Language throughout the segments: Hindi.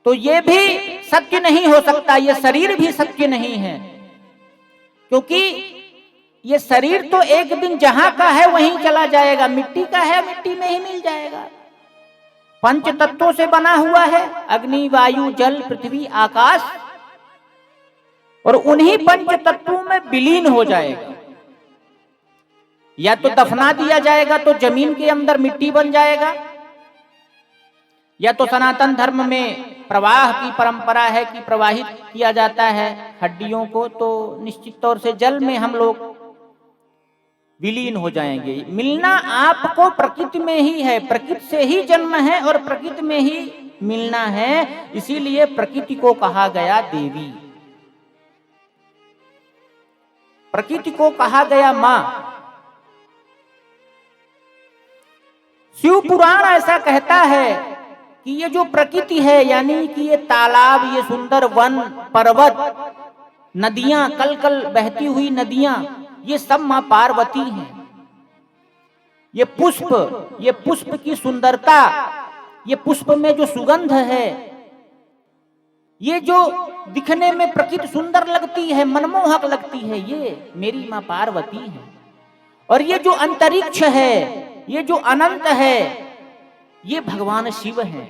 तो ये भी सत्य नहीं हो सकता, ये शरीर भी सत्य नहीं है, क्योंकि ये शरीर तो एक दिन जहां का है वहीं चला जाएगा, मिट्टी का है मिट्टी में ही मिल जाएगा। पंच तत्वों से बना हुआ है, अग्नि वायु जल पृथ्वी आकाश, और उन्हीं पंच तत्वों में विलीन हो जाएगा। या तो दफना दिया जाएगा तो जमीन के अंदर मिट्टी बन जाएगा, या तो सनातन धर्म में प्रवाह की परंपरा है कि प्रवाहित किया जाता है हड्डियों को, तो निश्चित तौर से जल में हम लोग विलीन हो जाएंगे। मिलना आपको प्रकृति में ही है, प्रकृति से ही जन्म है और प्रकृति में ही मिलना है, इसीलिए प्रकृति को कहा गया देवी, प्रकृति को कहा गया मां। शिव पुराण ऐसा कहता है कि ये जो प्रकृति है, यानी कि ये तालाब, ये सुंदर वन पर्वत नदियां, कल कल बहती हुई नदियां, ये सब मां पार्वती हैं। ये पुष्प की सुंदरता, ये पुष्प में जो सुगंध है, ये जो दिखने में प्रकृति सुंदर लगती है, मनमोहक लगती है, ये मेरी मां पार्वती है। और ये जो अंतरिक्ष है, ये जो अनंत है, ये भगवान शिव हैं,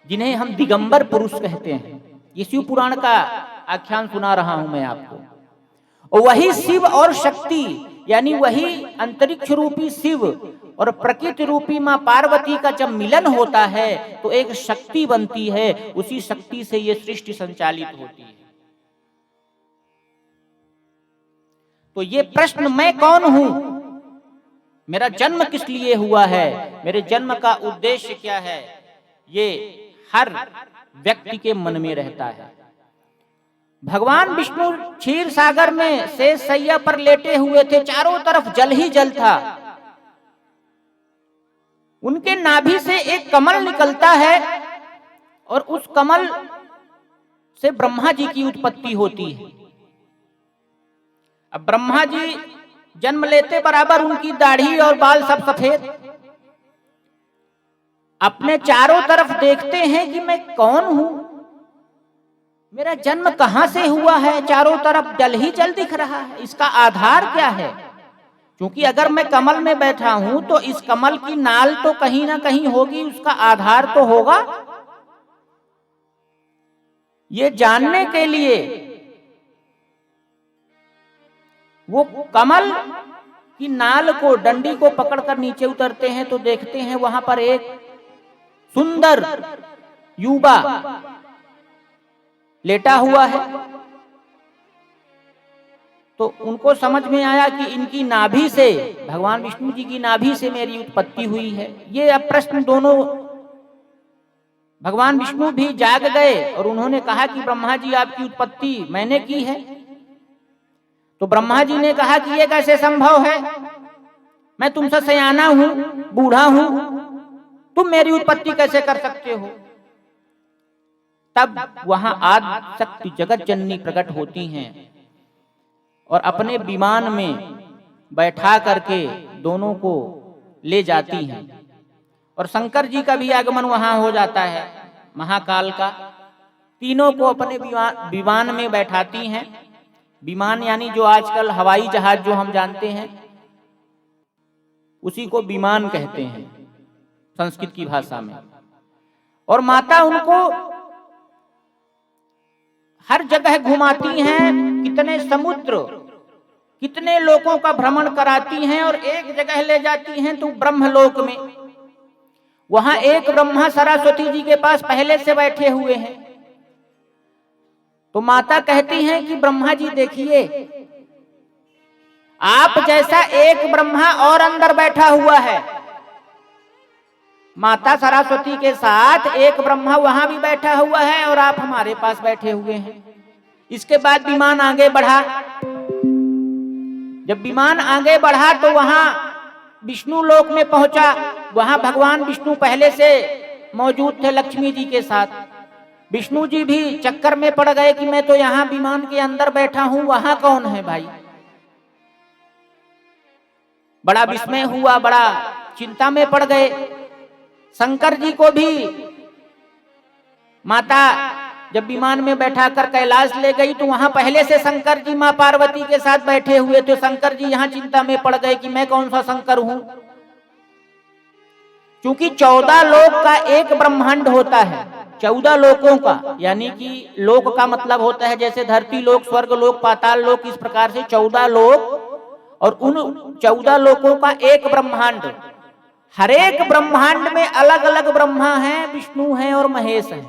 जिन्हें हम दिगंबर पुरुष कहते हैं। ये शिव पुराण का आख्यान सुना रहा हूं मैं आपको। और वही शिव और शक्ति, यानी वही अंतरिक्ष रूपी शिव और प्रकृति रूपी मां पार्वती का जब मिलन होता है तो एक शक्ति बनती है, उसी शक्ति से ये सृष्टि संचालित होती है। तो ये प्रश्न, मैं कौन हूं, मेरा जन्म किस लिए हुआ है, मेरे जन्म का उद्देश्य क्या है, ये हर व्यक्ति के मन में रहता है। भगवान विष्णु क्षीर सागर में शेष सैया पर लेटे हुए थे, चारों तरफ जल ही जल था। उनके नाभि से एक कमल निकलता है और उस कमल से ब्रह्मा जी की उत्पत्ति होती है। अब ब्रह्मा जी जन्म लेते बराबर उनकी दाढ़ी और बाल सब सफेद, अपने चारों तरफ देखते हैं कि मैं कौन हूं, मेरा जन्म कहां से हुआ है, चारों तरफ जल ही जल दिख रहा है, इसका आधार क्या है। क्योंकि अगर मैं कमल में बैठा हूं तो इस कमल की नाल तो कहीं ना कहीं होगी, उसका आधार तो होगा। ये जानने के लिए वो कमल की नाल को, डंडी को पकड़कर नीचे उतरते हैं तो देखते हैं वहां पर एक सुंदर युवा लेटा हुआ है। तो उनको समझ में आया कि इनकी नाभि से, भगवान विष्णु जी की नाभि से मेरी उत्पत्ति हुई है। ये अब प्रश्न दोनों, भगवान विष्णु भी जाग गए और उन्होंने कहा कि ब्रह्मा जी आपकी उत्पत्ति मैंने की है। तो ब्रह्मा जी ने कहा कि ये कैसे संभव है, मैं तुमसे सयाना हूं, बूढ़ा हूं, तुम मेरी उत्पत्ति कैसे कर सकते हो। तब वहां आदि शक्ति जगत जननी प्रकट होती हैं और अपने विमान में बैठा करके दोनों को ले जाती हैं। और शंकर जी का भी आगमन वहां हो जाता है, महाकाल का। तीनों को अपने विमान में बैठाती हैं। विमान यानी जो आजकल हवाई जहाज जो हम जानते हैं, उसी को विमान कहते हैं संस्कृत की भाषा में। और माता उनको हर जगह घुमाती हैं, कितने समुद्र, कितने लोगों का भ्रमण कराती हैं और एक जगह ले जाती हैं तो ब्रह्मलोक में। वहां एक ब्रह्मा सरस्वती जी के पास पहले से बैठे हुए हैं। तो माता कहती हैं कि ब्रह्मा जी देखिए, आप जैसा एक ब्रह्मा और अंदर बैठा हुआ है। माता सरस्वती के साथ एक ब्रह्मा वहां भी बैठा हुआ है और आप हमारे पास बैठे हुए हैं। इसके बाद विमान आगे बढ़ा। जब विमान आगे बढ़ा तो वहां विष्णु लोक में पहुंचा। वहां भगवान विष्णु पहले से मौजूद थे लक्ष्मी जी के साथ। विष्णु जी भी चक्कर में पड़ गए कि मैं तो यहाँ विमान के अंदर बैठा हूं, वहां कौन है भाई। बड़ा विस्मय हुआ, बड़ा चिंता में पड़ गए। शंकर जी को भी माता जब विमान में बैठाकर कैलाश ले गई तो वहां पहले से शंकर जी मां पार्वती के साथ बैठे हुए थे। शंकर जी यहां चिंता में पड़ गए कि मैं कौन सा शंकर हूं, क्योंकि 14 लोक का एक ब्रह्मांड होता है, 14 लोकों का, यानी कि लोक का मतलब होता है जैसे धरती लोक, स्वर्ग लोक, पाताल लोक, इस प्रकार से 14 लोक, और उन 14 लोकों का एक ब्रह्मांड। हर एक ब्रह्मांड में अलग अलग ब्रह्मा हैं, विष्णु हैं और महेश हैं,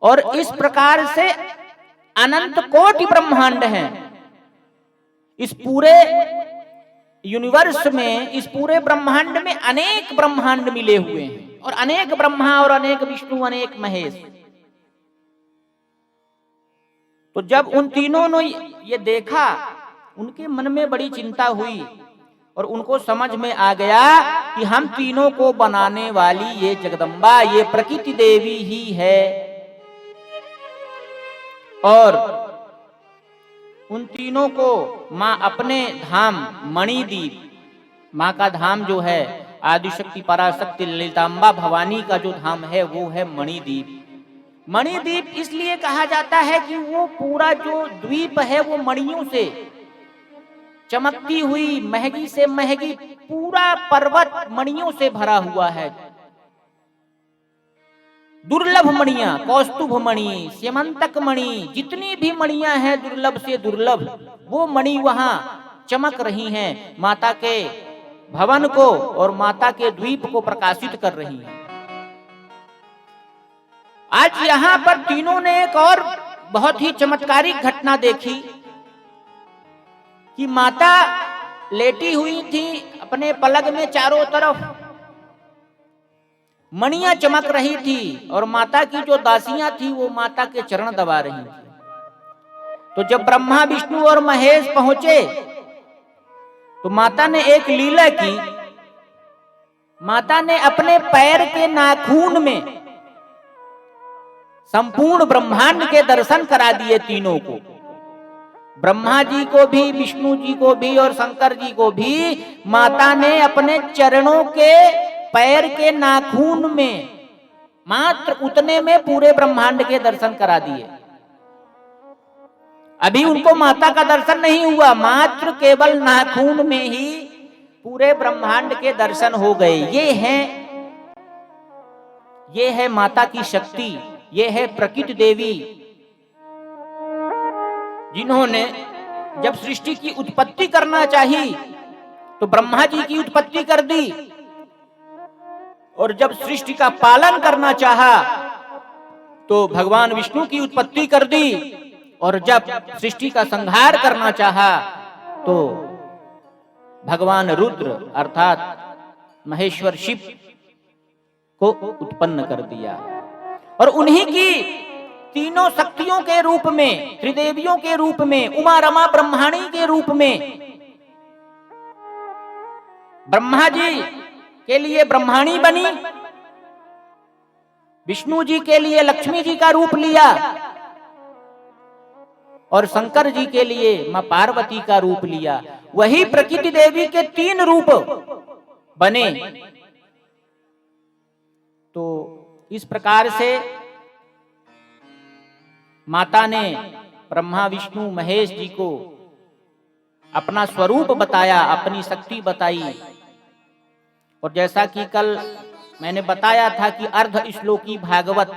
और इस प्रकार से अनंत कोटि ब्रह्मांड हैं। इस पूरे यूनिवर्स में, इस पूरे ब्रह्मांड में अनेक ब्रह्मांड मिले हुए हैं, और अनेक ब्रह्मा और अनेक विष्णु, अनेक महेश। तो जब उन तीनों ने ये देखा, उनके मन में बड़ी चिंता हुई और उनको समझ में आ गया कि हम तीनों को बनाने वाली ये जगदम्बा, ये प्रकृति देवी ही है। और उन तीनों को मां अपने धाम मणिद्वीप, मां का धाम जो है आदिशक्ति पराशक्ति ललितांबा भवानी का जो धाम है वो है मणिद्वीप। मणिद्वीप इसलिए कहा जाता है कि वो पूरा जो द्वीप है वो मणियों से चमकती हुई, महंगी से महंगी, पूरा पर्वत मणियों से भरा हुआ है। दुर्लभ मणियां, कौस्तुभ मणि, स्यमंतक मणि, जितनी भी मणियां हैं दुर्लभ से दुर्लभ, वो मणि वहां चमक रही हैं, माता के भवन को और माता के द्वीप को प्रकाशित कर रही हैं। आज यहां पर तीनों ने एक और बहुत ही चमत्कारिक घटना देखी कि माता लेटी हुई थी अपने पलंग में, चारों तरफ मणियां चमक रही थी, और माता की जो दासियां थी वो माता के चरण दबा रही थी। तो जब ब्रह्मा विष्णु और महेश पहुंचे तो माता ने एक लीला की। माता ने अपने पैर के नाखून में संपूर्ण ब्रह्मांड के दर्शन करा दिए तीनों को, ब्रह्मा जी को भी, विष्णु जी को भी और शंकर जी को भी। माता ने अपने चरणों के पैर के नाखून में, मात्र उतने में पूरे ब्रह्मांड के दर्शन करा दिए। अभी उनको माता का दर्शन नहीं हुआ, मात्र केवल नाखून में ही पूरे ब्रह्मांड के दर्शन हो गए। ये है माता की शक्ति, ये है प्रकृति देवी, जिन्होंने जब सृष्टि की उत्पत्ति करना चाहिए तो ब्रह्मा जी की उत्पत्ति कर दी, और जब सृष्टि का पालन करना चाहा तो भगवान विष्णु की उत्पत्ति कर दी, और जब सृष्टि का संहार करना चाहा तो भगवान रुद्र अर्थात महेश्वर शिव को उत्पन्न कर दिया। और उन्हीं की तीनों शक्तियों के रूप में, त्रिदेवियों के रूप में, उमा रमा ब्रह्माणी के रूप में, ब्रह्मा जी के लिए ब्रह्माणी बनी, विष्णु जी के लिए लक्ष्मी जी का रूप लिया, और शंकर जी के लिए मां पार्वती का रूप लिया। वही प्रकृति देवी के 3 रूप बने। तो इस प्रकार से माता ने ब्रह्मा विष्णु महेश जी को अपना स्वरूप बताया, अपनी शक्ति बताई। और जैसा कि कल मैंने बताया था कि अर्ध श्लोकी भागवत,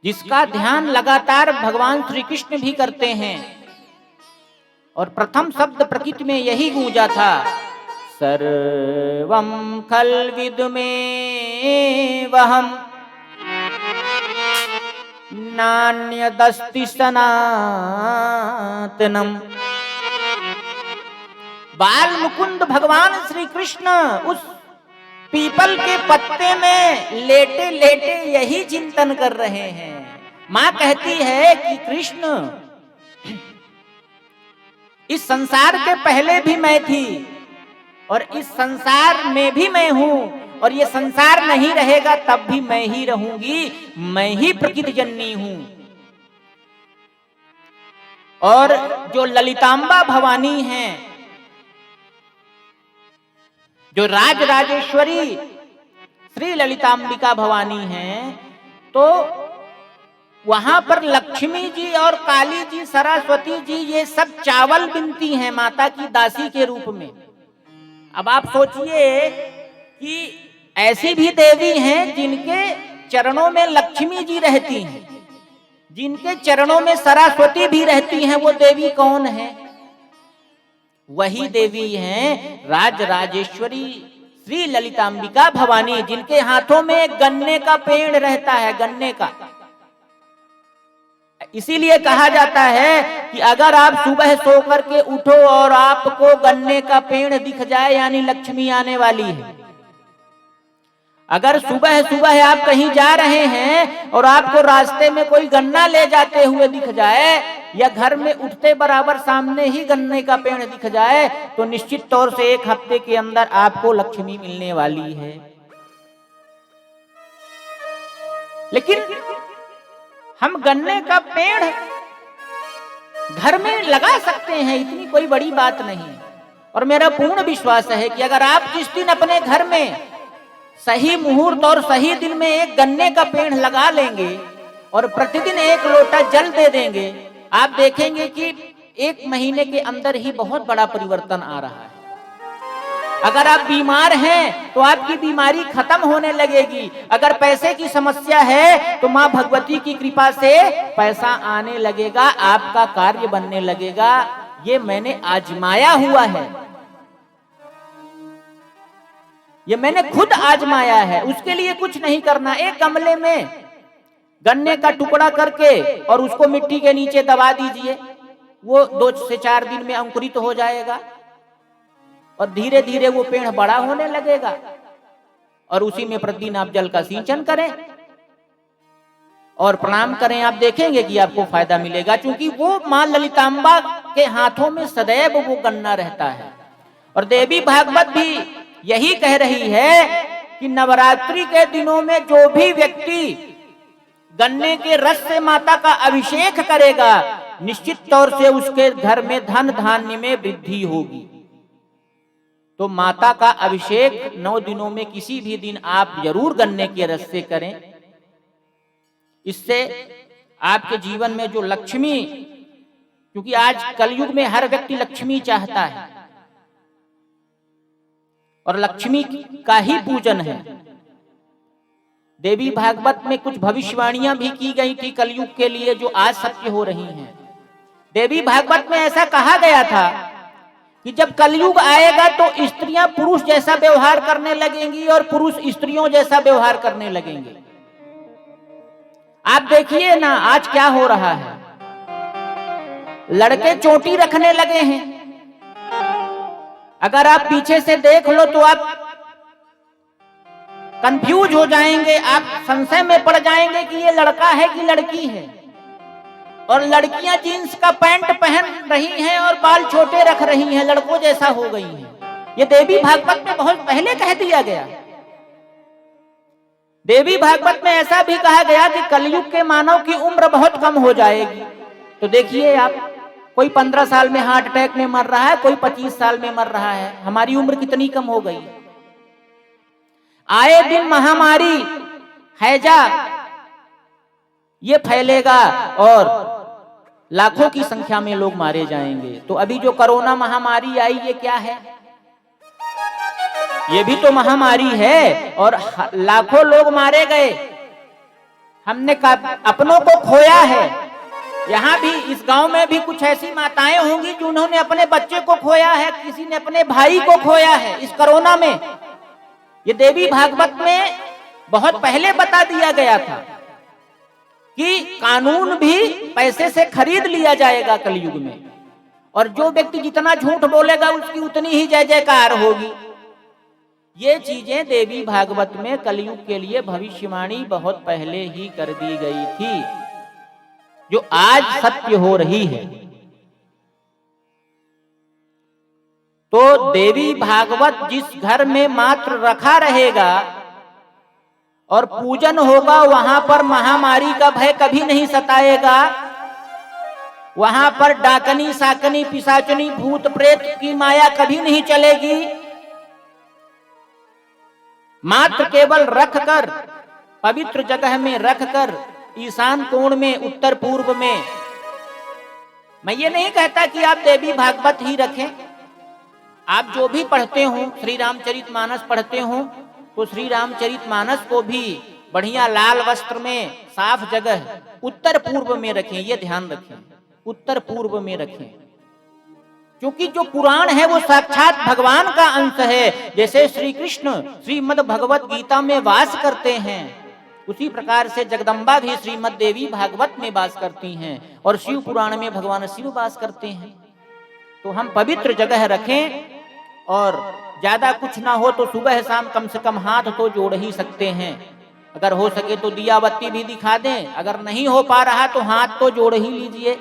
जिसका ध्यान लगातार भगवान श्री कृष्ण भी करते हैं, और प्रथम शब्द प्रकृति में यही गूंजा था, सर्वं खल्विदमेवहम् नान्यदस्ति सनातनम्। बाल मुकुंद भगवान श्री कृष्ण उस पीपल के पत्ते में लेटे लेटे यही चिंतन कर रहे हैं। मां कहती है कि कृष्ण, इस संसार के पहले भी मैं थी और इस संसार में भी मैं हूं, और ये संसार नहीं रहेगा तब भी मैं ही रहूंगी, मैं ही प्रकृति जननी हूं। और जो ललितांबा भवानी हैं, जो राज राजेश्वरी श्री ललितांबिका भवानी हैं, तो वहां पर लक्ष्मी जी और काली जी, सरस्वती जी, ये सब चावल बिनती हैं माता की दासी के रूप में। अब आप सोचिए कि ऐसी भी देवी हैं जिनके चरणों में लक्ष्मी जी रहती हैं, जिनके चरणों में सरस्वती भी रहती हैं। वो देवी कौन है? वही देवी हैं राज राजेश्वरी श्री ललितांबिका भवानी, जिनके हाथों में एक गन्ने का पेड़ रहता है, गन्ने का। इसीलिए कहा जाता है कि अगर आप सुबह सो करके उठो और आपको गन्ने का पेड़ दिख जाए, यानी लक्ष्मी आने वाली है। अगर सुबह सुबह आप कहीं जा रहे हैं और आपको रास्ते में कोई गन्ना ले जाते हुए दिख जाए, या घर में उठते बराबर सामने ही गन्ने का पेड़ दिख जाए, तो निश्चित तौर से एक हफ्ते के अंदर आपको लक्ष्मी मिलने वाली है। लेकिन हम गन्ने का पेड़ घर में लगा सकते हैं, इतनी कोई बड़ी बात नहीं। और मेरा पूर्ण विश्वास है कि अगर आप जिस दिन अपने घर में सही मुहूर्त और सही दिन में एक गन्ने का पेड़ लगा लेंगे और प्रतिदिन एक लोटा जल दे देंगे, आप देखेंगे कि एक महीने के अंदर ही बहुत बड़ा परिवर्तन आ रहा है। अगर आप बीमार हैं तो आपकी बीमारी खत्म होने लगेगी। अगर पैसे की समस्या है तो मां भगवती की कृपा से पैसा आने लगेगा, आपका कार्य बनने लगेगा। ये मैंने आजमाया हुआ है, ये मैंने खुद आजमाया है। उसके लिए कुछ नहीं करना, एक गमले में गन्ने का टुकड़ा करके और उसको मिट्टी के नीचे दबा दीजिए, वो 2 से 4 दिन में अंकुरित हो जाएगा और धीरे धीरे वो पेड़ बड़ा होने लगेगा। और उसी में प्रतिदिन आप जल का सिंचन करें और प्रणाम करें, आप देखेंगे कि आपको फायदा मिलेगा, क्योंकि वो मां ललितांबा के हाथों में सदैव वो गन्ना रहता है। और देवी भागवत भी यही कह रही है कि नवरात्रि के दिनों में जो भी व्यक्ति गन्ने के रस से माता का अभिषेक करेगा, निश्चित तौर से उसके घर में धन धान्य में वृद्धि होगी। तो माता का अभिषेक 9 दिनों में किसी भी दिन आप जरूर गन्ने के रस से करें। इससे आपके जीवन में जो लक्ष्मी, क्योंकि आज कलयुग में हर व्यक्ति लक्ष्मी चाहता है और लक्ष्मी का ही पूजन है। देवी भागवत में कुछ भविष्यवाणियां भी की गई थी कलयुग के लिए, जो आज सत्य हो रही हैं। देवी भागवत में ऐसा कहा गया था कि जब कलयुग आएगा तो स्त्रियां पुरुष जैसा व्यवहार करने लगेंगी और पुरुष स्त्रियों जैसा व्यवहार करने लगेंगे। आप देखिए ना आज क्या हो रहा है, लड़के चोटी रखने लगे हैं। अगर आप पीछे से देख लो तो आप कंफ्यूज हो जाएंगे, आप संशय में पड़ जाएंगे कि ये लड़का है कि लड़की है। और लड़कियां जीन्स का पैंट पहन रही हैं और बाल छोटे रख रही हैं, लड़कों जैसा हो गई हैं। ये देवी भागवत में बहुत पहले कह दिया गया। देवी भागवत में ऐसा भी कहा गया कि कलयुग के मानव की उम्र बहुत कम हो जाएगी। तो देखिए आप, कोई 15 साल में हार्ट अटैक में मर रहा है, कोई 25 साल में मर रहा है। हमारी उम्र कितनी कम हो गई। आए दिन महामारी हैजा ये फैलेगा और लाखों की संख्या में लोग मारे जाएंगे। तो अभी जो कोरोना महामारी आई, ये क्या है? ये भी तो महामारी है और लाखों लोग मारे गए। हमने अपनों को खोया है। यहाँ भी इस गांव में भी कुछ ऐसी माताएं होंगी जिन्होंने अपने बच्चे को खोया है, किसी ने अपने भाई को खोया है इस कोरोना में। ये देवी भागवत में बहुत पहले बता दिया गया था कि कानून भी पैसे से खरीद लिया जाएगा कलयुग में, और जो व्यक्ति जितना झूठ बोलेगा उसकी उतनी ही जय जयकार होगी। ये चीजें देवी भागवत में कलयुग के लिए भविष्यवाणी बहुत पहले ही कर दी गई थी, जो आज सत्य हो रही है। तो देवी भागवत जिस घर में मात्र रखा रहेगा और पूजन होगा, वहां पर महामारी का भय कभी नहीं सताएगा। वहां पर डाकनी साकनी पिशाचनी भूत प्रेत की माया कभी नहीं चलेगी। मात्र केवल रखकर, पवित्र जगह में रखकर, ईशान कोण में, उत्तर पूर्व में। मैं ये नहीं कहता कि आप देवी भागवत ही रखें, आप जो भी पढ़ते हो, श्री रामचरितमानस पढ़ते हो, तो श्री रामचरितमानस को भी बढ़िया लाल वस्त्र में, साफ जगह उत्तर पूर्व में रखें। ये ध्यान रखें, उत्तर पूर्व में रखें, क्योंकि जो पुराण है वो साक्षात भगवान का अंश है। जैसे श्री कृष्ण श्रीमद् भगवत गीता में वास करते हैं, उसी प्रकार से जगदम्बा भी श्रीमद् देवी भागवत में वास करती हैं, और शिव पुराण में भगवान शिव वास करते हैं। तो हम पवित्र जगह रखें, और ज्यादा कुछ ना हो तो सुबह शाम कम से कम हाथ तो जोड़ ही सकते हैं। अगर हो सके तो दिया बत्ती भी दिखा दें, अगर नहीं हो पा रहा तो हाथ तो जोड़ ही लीजिए।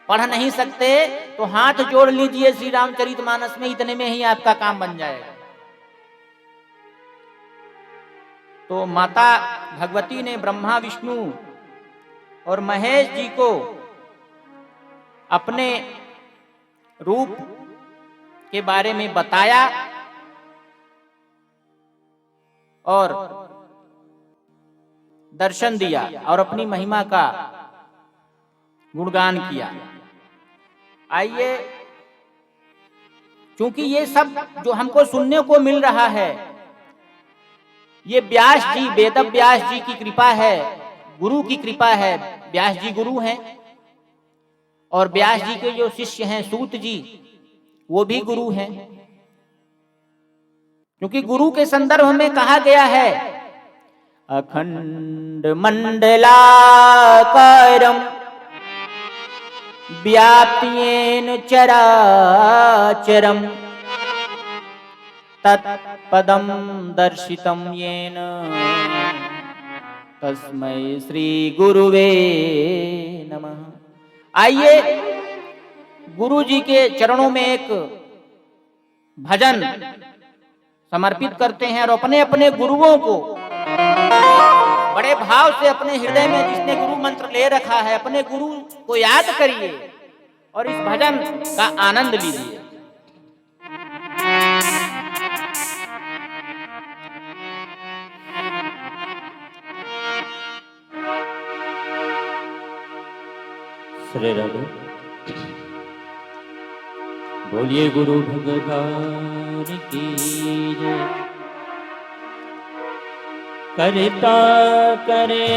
पढ़ नहीं सकते तो हाथ जोड़ लीजिए श्री रामचरितमानस में, इतने में ही आपका काम बन जाएगा। तो माता भगवती ने ब्रह्मा विष्णु और महेश जी को अपने रूप के बारे में बताया और दर्शन दिया और अपनी महिमा का गुणगान किया। आइए, क्योंकि ये सब जो हमको सुनने को मिल रहा है, ये व्यास जी, वेद व्यास जी की कृपा है, गुरु की कृपा है। व्यास जी गुरु हैं, और व्यास जी के जो शिष्य हैं सूत जी, वो भी गुरु हैं। क्योंकि गुरु के संदर्भ में कहा गया है, अखंड मंडलाकारम व्याप्येन चराचरम तत्पदम दर्शितम येन तस्मै श्री गुरुवे नमः। आइए गुरु जी के चरणों में एक भजन समर्पित करते हैं, और अपने अपने गुरुओं को बड़े भाव से अपने हृदय में, जिसने गुरु मंत्र ले रखा है, अपने गुरु को याद करिए और इस भजन का आनंद लीजिए। श्री राधे बोलिए गुरु भगवान की जय। करता करे